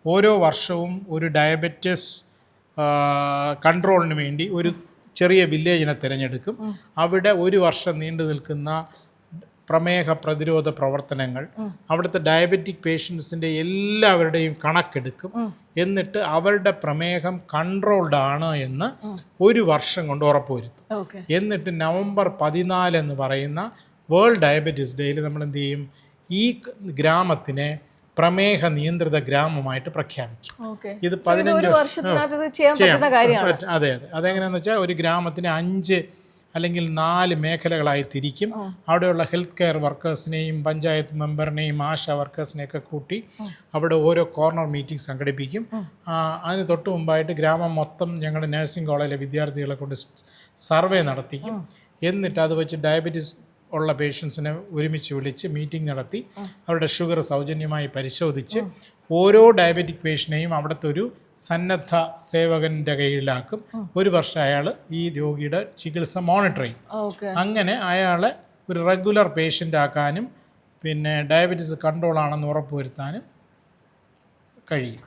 ഓരോ വർഷവും ഒരു ഡയബറ്റിസ് കൺട്രോളിന് വേണ്ടി ഒരു ചെറിയ വില്ലേജിനെ തിരഞ്ഞെടുക്കും. അവിടെ ഒരു വർഷം നീണ്ടു നിൽക്കുന്ന പ്രമേഹ പ്രതിരോധ പ്രവർത്തനങ്ങൾ, അവിടുത്തെ ഡയബറ്റിക് പേഷ്യൻസിൻ്റെ എല്ലാവരുടെയും കണക്കെടുക്കും. എന്നിട്ട് അവരുടെ പ്രമേഹം കൺട്രോൾഡ് ആണ് എന്ന് ഒരു വർഷം കൊണ്ട് ഉറപ്പുവരുത്തും. എന്നിട്ട് നവംബർ 14 എന്ന് പറയുന്ന വേൾഡ് ഡയബറ്റീസ് ഡേയിൽ നമ്മൾ എന്ത് ചെയ്യും? ഈ ഗ്രാമത്തിനെ പ്രമേഹ നിയന്ത്രിത ഗ്രാമമായിട്ട് പ്രഖ്യാപിക്കും. ഇത് 15 അതെ. അതെങ്ങനെയാണെന്ന് വെച്ചാൽ ഒരു ഗ്രാമത്തിനെ 5 അല്ലെങ്കിൽ 4 മേഖലകളായി തിരിക്കും. അവിടെയുള്ള ഹെൽത്ത് കെയർ വർക്കേഴ്സിനെയും പഞ്ചായത്ത് മെമ്പറിനെയും ആശാ വർക്കേഴ്സിനെയൊക്കെ കൂട്ടി അവിടെ ഓരോ കോർണർ മീറ്റിംഗ് സംഘടിപ്പിക്കും. അതിന് തൊട്ട് മുമ്പായിട്ട് ഗ്രാമം മൊത്തം ഞങ്ങളുടെ നഴ്സിംഗ് കോളേജിലെ വിദ്യാർത്ഥികളെ കൊണ്ട് സർവേ നടത്തിക്കും. എന്നിട്ട് അത് വെച്ച് ഡയബറ്റീസ് ഉള്ള പേഷ്യൻസിനെ ഒരുമിച്ച് വിളിച്ച് മീറ്റിംഗ് നടത്തി അവരുടെ ഷുഗർ സൗജന്യമായി പരിശോധിച്ച് ഓരോ ഡയബറ്റിക് പേഷ്യനെയും അവിടുത്തെ ഒരു സന്നദ്ധ സേവകൻ്റെ കയ്യിലാക്കും. ഒരു വർഷം അയാൾ ഈ രോഗിയുടെ ചികിത്സ മോണിറ്റർ ചെയ്യും. അങ്ങനെ അയാളെ ഒരു റെഗുലർ പേഷ്യൻ്റ് ആക്കാനും പിന്നെ ഡയബറ്റീസ് കൺട്രോൾ ആണെന്ന് ഉറപ്പുവരുത്താനും കഴിയും.